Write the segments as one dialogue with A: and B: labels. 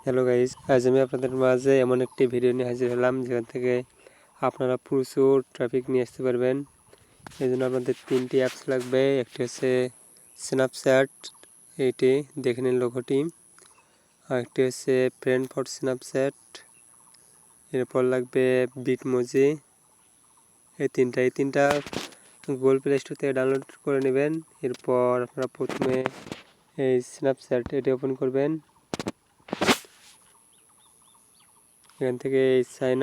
A: Hello guys, আজ আমি আপনাদের মাঝে এমন একটি ভিডিও নিয়ে হাজির হলাম যেখান থেকে আপনারা প্রচুর ট্রাফিক নিয়ে আসতে পারবেন। এই জন্য আপনাদের তিনটি অ্যাপস লাগবে। একটি হচ্ছে স্ন্যাপচ্যাট, এইটি দেখে নিন লোগোটি। আর একটি হচ্ছে ফ্রেন্ড ফর স্ন্যাপচ্যাট, এরপর লাগবে বিটমোজি। এই তিনটা গুগল প্লে স্টোর থেকে ডাউনলোড করে নেবেন। এরপর আপনারা প্রথমে এই স্ন্যাপচ্যাট এটি ওপেন করবেন। এখান থেকে এই সাইন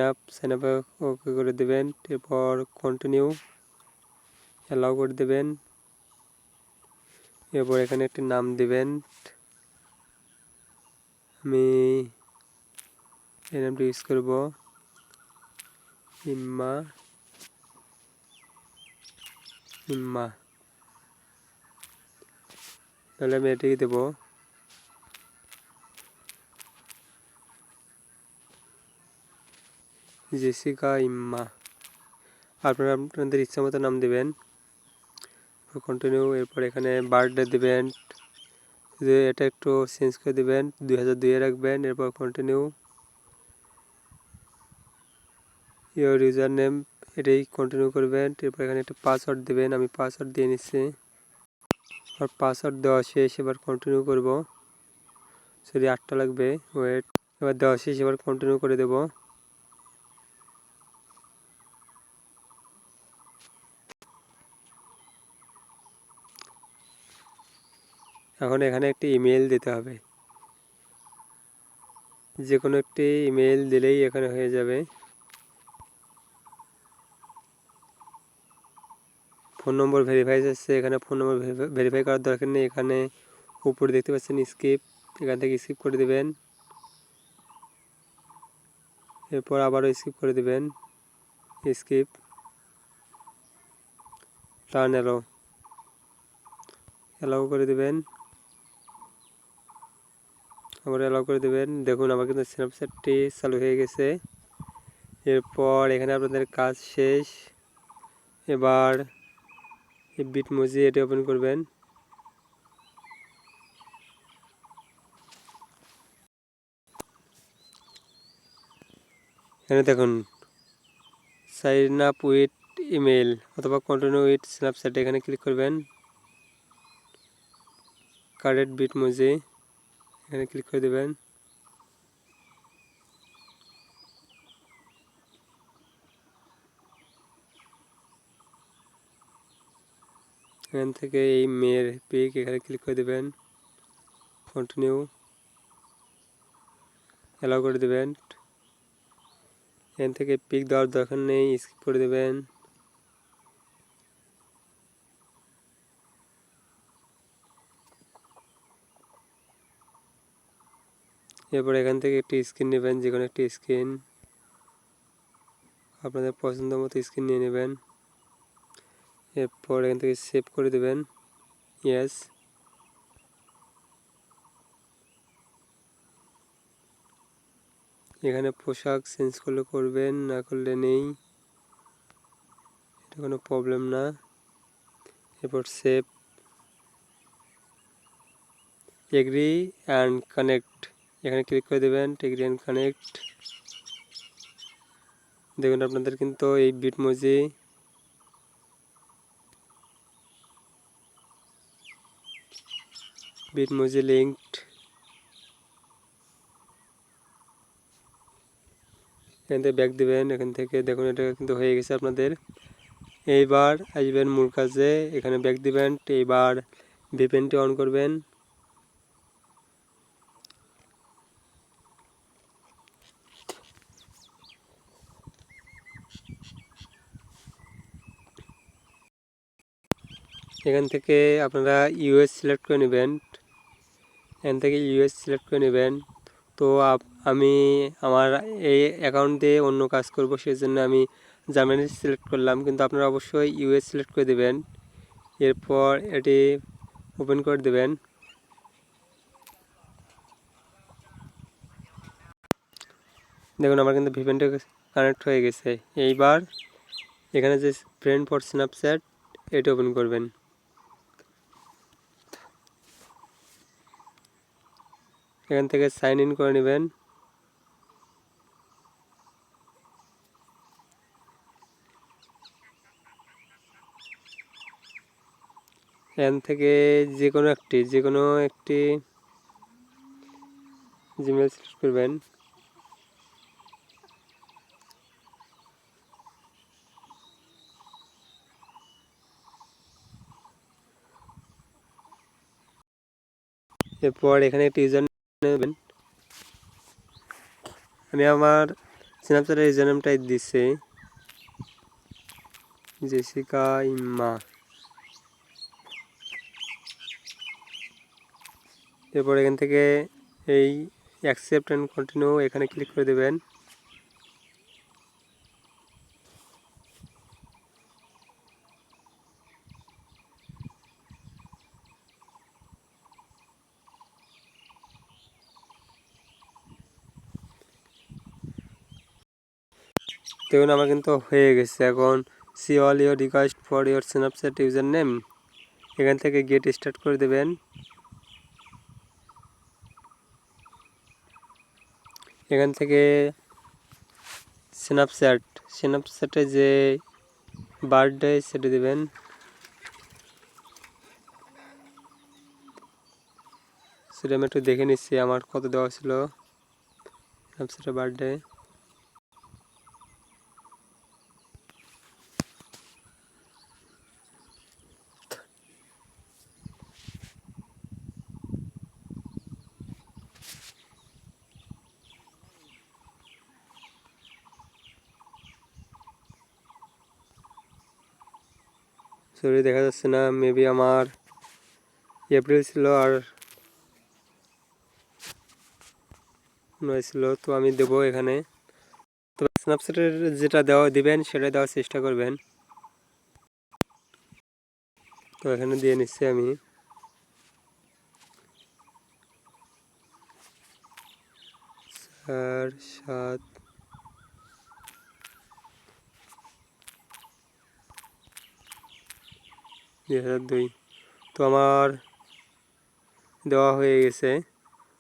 A: আপে ওকে করে দেবেন। এরপর কন্টিনিউ অ্যালাউ করে দেবেন। এরপর এখানে একটি নাম দিবেন। আমি এই নামটি ইউজ করব, ইম্মা। তাহলে আমি এটাই দেব। জেসিকা ইম্মা। আপনারা আপনাদের ইচ্ছা মতো নাম দেবেন। কন্টিনিউ। এরপর এখানে বার্থডে দেবেন, যে এটা একটু চেঞ্জ করে দেবেন, 2002 রাখবেন। এরপর কন্টিনিউ। ইওর ইউজার নেম এটাই কন্টিনিউ করবেন। এরপর এখানে একটা পাসওয়ার্ড দেবেন, আমি পাসওয়ার্ড দিয়ে নিচ্ছি। আর পাসওয়ার্ড দেওয়া শেষ, এবার কন্টিনিউ করব। সরি, 8টা লাগবে, ওয়েট। এবার দেওয়া শেষ, এবার কন্টিনিউ করে দেব। এখন এখানে একটি ইমেল দিতে হবে, যে কোনো একটি ইমেল দিলেই এখানে হয়ে যাবে। ফোন নম্বর ভেরিফাই যাচ্ছে, এখানে ফোন নম্বর ভেরিফাই করার দরকার নেই। এখানে উপরে দেখতে পাচ্ছেন স্কিপ, এখান থেকে স্কিপ করে দেবেন। এরপর আবারও স্কিপ করে দেবেন, স্কিপ। টার্ন অ্যালাউ করে দেবেন, আবার অ্যালাউ করে দেবেন। দেখুন আমার কিন্তু স্ন্যাপচ্যাটটি চালু হয়ে গেছে। এরপর এখানে আপনাদের কাজ শেষ। এবার এই বিটমোজি এটি ওপেন করবেন। এখানে দেখুন সাইন আপ উইথ ইমেল অথবা কন্টিনিউ উইথ স্ন্যাপচ্যাট, এখানে ক্লিক করবেন। কারেক্ট বিটমোজি এখানে ক্লিক করে দেবেন। এখান থেকে এই মেয়ের পিক এখানে ক্লিক করে দেবেন, কন্টিনিউ অ্যালাউ করে দেবেন। এখান থেকে পিক দেওয়ার দরকার নেই, স্কিপ করে দেবেন। এরপর এখান থেকে একটি স্ক্রিন নেবেন, যে কোনো একটি স্ক্রিন, আপনাদের পছন্দ মতো স্ক্রিন নিয়ে নেবেন। এরপর এখান থেকে সেভ করে দেবেন, ইয়েস। এখানে পোশাক চেঞ্জ করলে করবেন, না করলে নেই, এটা কোনো প্রবলেম না। এরপর সেভ, এগ্রি অ্যান্ড কানেক্ট এখানে ক্লিক করে দেবেন, এগ্রি অ্যান্ড কানেক্ট। দেখুন আপনাদের কিন্তু এই বিটমোজি লিঙ্কড। এখান থেকে ব্যাক দেবেন, এখান থেকে দেখুন এটা কিন্তু হয়ে গেছে আপনাদের। এইবার আসবেন মূল কাজে, এখানে ব্যাক দিবেন। এইবার ভিপিএনটি অন করবেন। এখান থেকে আপনারা ইউএস সিলেক্ট করে নেবেন, এখান থেকে ইউএস সিলেক্ট করে নেবেন। তো আমি আমার এই অ্যাকাউন্ট দিয়ে অন্য কাজ করব, সেজন্য আমি জার্মানি সিলেক্ট করলাম, কিন্তু আপনারা অবশ্যই ইউএস সিলেক্ট করে দেবেন। এরপর এটি ওপেন করে দেবেন। দেখুন আমার কিন্তু ভিপিএনটা কানেক্ট হয়ে গেছে। এইবার এখানে যে ফ্রেন্ড ফর স্ন্যাপচ্যাট এটি ওপেন করবেন। এখান থেকে সাইন ইন করে নেবেন। এখান থেকে যে কোনো একটি জিমেল সিলেক্ট করবেন। এরপর এখানে একটি ইউজার নেবেন। আমি আমার স্ন্যাপচ্যাটের ইউজার নেমটাই দিচ্ছি জেসিকা ইম্মা। এরপর এখান থেকে এই অ্যাকসেপ্ট অ্যান্ড কন্টিনিউ এখানে ক্লিক করে দেবেন। দেখুন আমার কিন্তু হয়ে গেছে। এখন see all your request for your Snapchat user name, এখান থেকে গেট স্টার্ট করে দেবেন। এখান থেকে স্ন্যাপচ্যাটে যে বার্থডে সেটা দেবেন। সেটা আমি একটু দেখে নিচ্ছি আমার কত দেওয়া ছিল স্ন্যাপচ্যাটের বার্থডে। সরি দেখা যাচ্ছে না, মেবি আমার এপ্রিল ছিল আর 9 ছিল। তো আমি দেবো এখানে। তো স্ন্যাপচ্যাটের যেটা দিবেন সেটা দেওয়ার চেষ্টা করবেন। তো এখানে দিয়ে নিচ্ছি আমি। 4/7 2002। তো আমার দেওয়া হয়ে গেছে।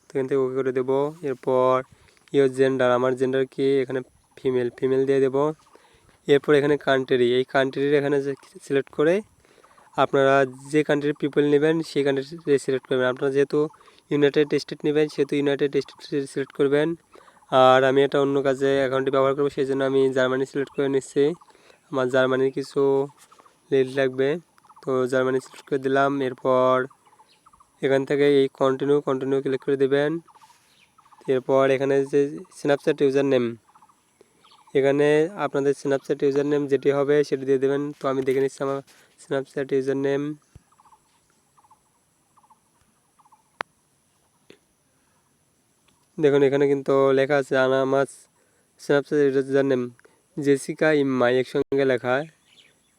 A: তো এখান থেকে ওকে করে দেবো। এরপর ইওর জেন্ডার, আমার জেন্ডার কি এখানে ফিমেল দিয়ে দেবো। এরপর এখানে কান্ট্রি, এই কান্ট্রির এখানে সিলেক্ট করে আপনারা যে কান্ট্রির পিপল নেবেন সেই কান্ট্রি সিলেক্ট করবেন। আপনারা যেহেতু ইউনাইটেড স্টেট নেবেন সেহেতু ইউনাইটেড স্টেট সিলেক্ট করবেন। আর আমি এটা অন্য কাজে অ্যাকাউন্টে ব্যবহার করবো, সেই জন্য আমি জার্মানি সিলেক্ট করে নিচ্ছি। আমার জার্মানির কিছু লিড লাগবে, তো জার্মানি সিলেক্ট করে দিলাম। এরপর এখান থেকে এই কন্টিনিউ ক্লিক করে দেবেন। এরপর এখানে যে স্ন্যাপচ্যাট ইউজার নেম, এখানে আপনাদের স্ন্যাপচ্যাট ইউজার নেম যেটি হবে সেটি দিয়ে দেবেন। তো আমি দেখে নিচ্ছি আমার স্ন্যাপচ্যাট ইউজার নেম। দেখুন এখানে কিন্তু লেখা আছে আমার স্ন্যাপচ্যাট ইউজার নেম জেসিকা ইম্মা, একসঙ্গে লেখা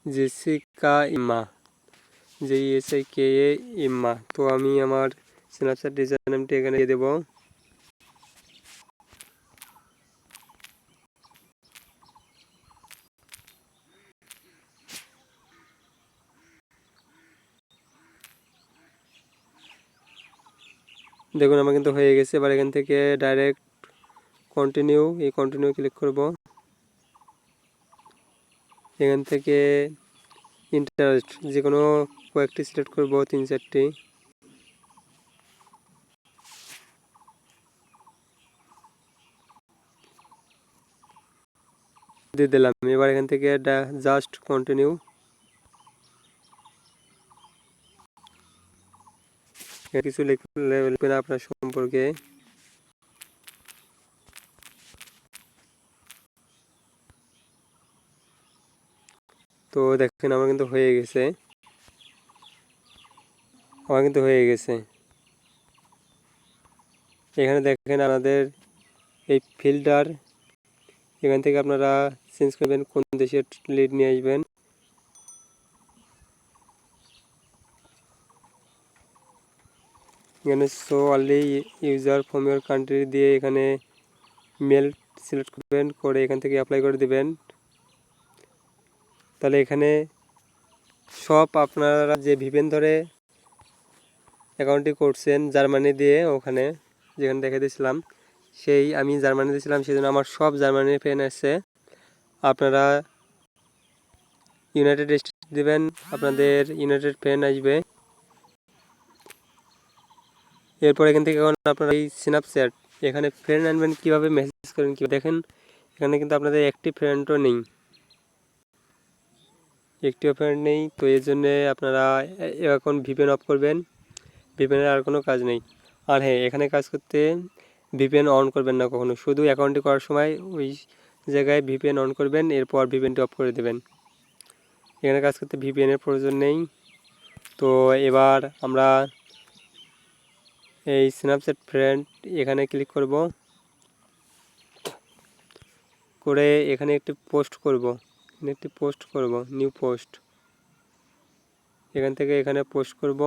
A: জেসিকা ইম্মা, JESIKA ইম্মা। তো আমি আমার স্ন্যাপচ্যাট ইউজার নেমটি এখানে দিয়ে দেবো। দেখুন আমার কিন্তু হয়ে গেছে। এবার এখান থেকে ডাইরেক্ট কন্টিনিউ ক্লিক করব। এখান থেকে ইন্টারেস্ট যে কোনো কয়েকটি সিলেক্ট করব, 3-4টি। দিয়ে দিলাম। এবার এখান থেকে জাস্ট কন্টিনিউ। কিছু লিখবেন আপনার সম্পর্কে। তো দেখেন আমার কিন্তু হয়ে গেছে। এখানে দেখেন আমাদের এই ফিল্টার, এখান থেকে আপনারা চেঞ্জ করবেন কোন দেশের লিড নিয়ে আসবেন। এখানে show only user from your country দিয়ে এখানে মেল সিলেক্ট করবেন, করে এখান থেকে অ্যাপ্লাই করে দেবেন। তাহলে এখানে সব আপনারা যে ভিপেন ধরে অ্যাকাউন্টটি করছেন জার্মানি দিয়ে, ওখানে যেখানে দেখে দিয়েছিলাম সেই আমি জার্মানিতে ছিলাম, সেই জন্য আমার সব জার্মানির ফ্রেন্ড আসছে। আপনারা ইউনাইটেড স্টেট দেবেন, আপনাদের ইউনাইটেড ফ্রেন্ড আসবে। এরপর এখান থেকে এখন আপনারা এই স্ন্যাপচ্যাট এখানে ফ্রেন্ড আনবেন, কীভাবে মেসেজ করেন কী দেখেন। এখানে কিন্তু আপনাদের একটি ফ্রেন্ডও নেই, একটিও ফ্রেন্ড নেই। তো এই জন্যে আপনারা এখন ভিপিএন অফ করবেন, ভিপিএনের আর কোনো কাজ নেই। আর হ্যাঁ, এখানে কাজ করতে ভিপিএন অন করবেন না কখনো, শুধু অ্যাকাউন্টটি করার সময় ওই জায়গায় ভিপিএন অন করবেন, এরপর ভিপিএনটি অফ করে দেবেন। এখানে কাজ করতে ভিপিএনের প্রয়োজন নেই। তো এবার আমরা এই স্ন্যাপচ্যাট ফ্রেন্ড এখানে ক্লিক করব, করে এখানে একটি পোস্ট করব, নিউ পোস্ট। এখান থেকে এখানে পোস্ট করব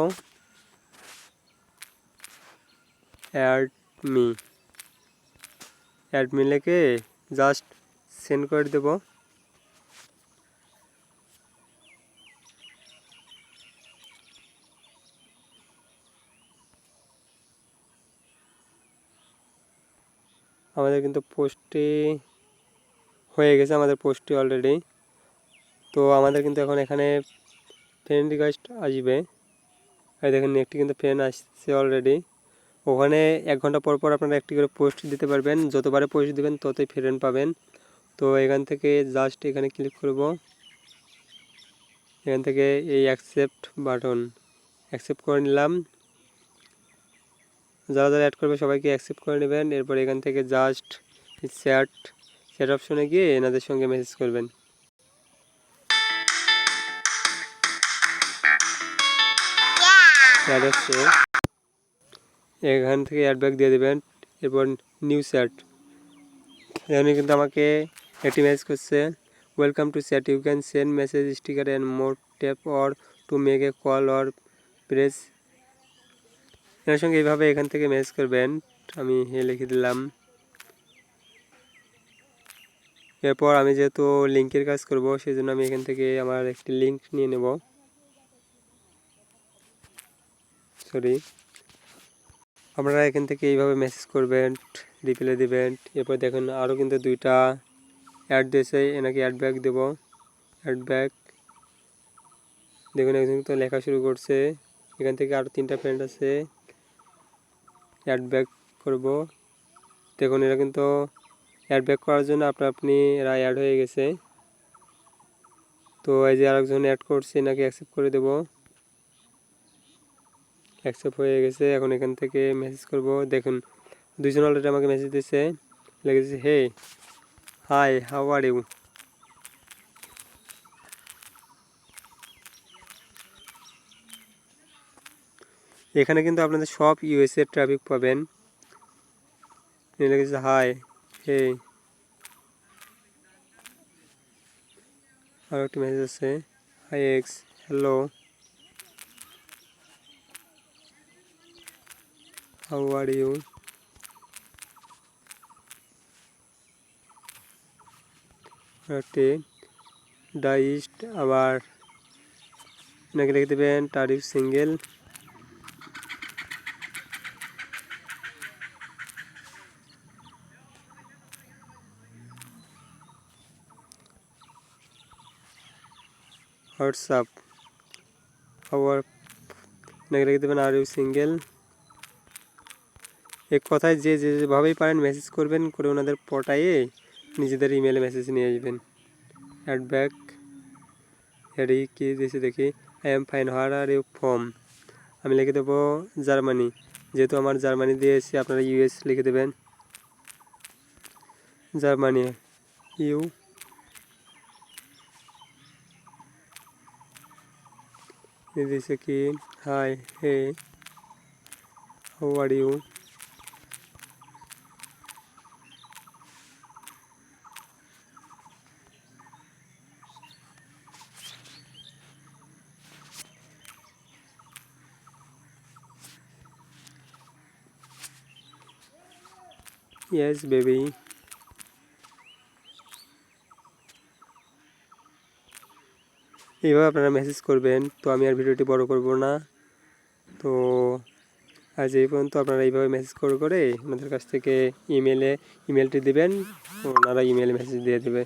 A: অ্যাড মি লিখে জাস্ট সেন্ড করে দেব। আমাদের কিন্তু পোস্টটি হয়ে গেছে, আমাদের পোস্টটি অলরেডি। তো আমাদের কিন্তু এখন এখানে ফ্রেন্ড রিকোয়েস্ট আসবে। এই দেখেন একটি কিন্তু ফ্রেন্ড আসছে অলরেডি। ওখানে 1 ঘন্টা পর পর আপনারা একটি করে পোস্ট দিতে পারবেন, যতবারে পোস্ট দেবেন ততই ফ্রেন্ড পাবেন। তো এখান থেকে জাস্ট এখানে ক্লিক করব, এখান থেকে এই অ্যাকসেপ্ট বাটন অ্যাকসেপ্ট করে নিলাম। যারা যারা অ্যাড করবে সবাইকে অ্যাকসেপ্ট করে নেবেন। এরপর এখান থেকে জাস্ট চ্যাট অপশনে গিয়ে এনাদের সঙ্গে মেসেজ করবেন। অ্যাড হচ্ছে, এখান থেকে অ্যাডব্যাক দিয়ে দেবেন। এরপর নিউ চ্যাট, এখানে কিন্তু আমাকে একটি মেসেজ করছে, welcome to chat, you can send message sticker and more tap or to make a call or press. এর সঙ্গে এইভাবে এখান থেকে মেসেজ করবেন। আমি লিখে দিলাম। এরপর আমি যেহেতু লিঙ্কের কাজ করব, সেই জন্য আমি এখান থেকে আমার একটি লিঙ্ক নিয়ে নেব। আপনারা এখান থেকে এইভাবে মেসেজ করবেন, রিপ্লাই দেবেন। এরপর দেখুন আরও কিন্তু 2টা অ্যাড দিয়েছে, এনাকে অ্যাডব্যাক দেব। অ্যাডব্যাক দেখুন একজন তো লেখা শুরু করছে। এখান থেকে আরও 3টা ফ্রেন্ড আছে, অ্যাডব্যাক করব। দেখুন এরা কিন্তু অ্যাডব্যাক করার জন্য আপনি এরা অ্যাড হয়ে গেছে। তো এই যে আরেকজন অ্যাড করছে, এনাকে অ্যাকসেপ্ট করে দেব। অ্যাকসেপ্ট হয়ে গেছে। এখন এখান থেকে মেসেজ করব। দেখুন 2জন অলরেডি আমাকে মেসেজ দিচ্ছে, লিখেছে হে হাই হাউ আর ইউ। এখানে কিন্তু আপনাদের সব ইউএসএ ট্রাফিক পাবেন। লিখেছে হাই হে, আর একটি মেসেজ আছে hi ex hello how are you. একটি ডাইস্ট, আবার এনাকে লিখে দেবেন টারিফ সিঙ্গেল। হোয়াটসঅ্যাপ আবার এনাকে লিখে দেবেন আর ইউ সিঙ্গেল। এক কথায় যে যেভাবেই পারেন মেসেজ করবেন, করে ওনাদের পটাইয়ে নিজেদের ইমেলে মেসেজ নিয়ে আসবেন। অ্যাডব্যাক হেডি কি দিয়েছে দেখি, I am fine where are you from. আমি লিখে দেবো জার্মানি, যেহেতু আমার জার্মানি দিয়েছি, আপনারা ইউএস লিখে দেবেন। জার্মানি ইউ দিয়েছে কি hi hey how are you. Yes baby. এইভাবে আপনারা মেসেজ করবেন। তো আমি আর ভিডিওটি বড় করব না। তো আজ এই পর্যন্ত। আপনারা এইভাবে মেসেজ করে করে ওনাদের কাছ থেকে ইমেলটি দিবেন, ওনারা ইমেলে মেসেজ দিয়ে দেবে।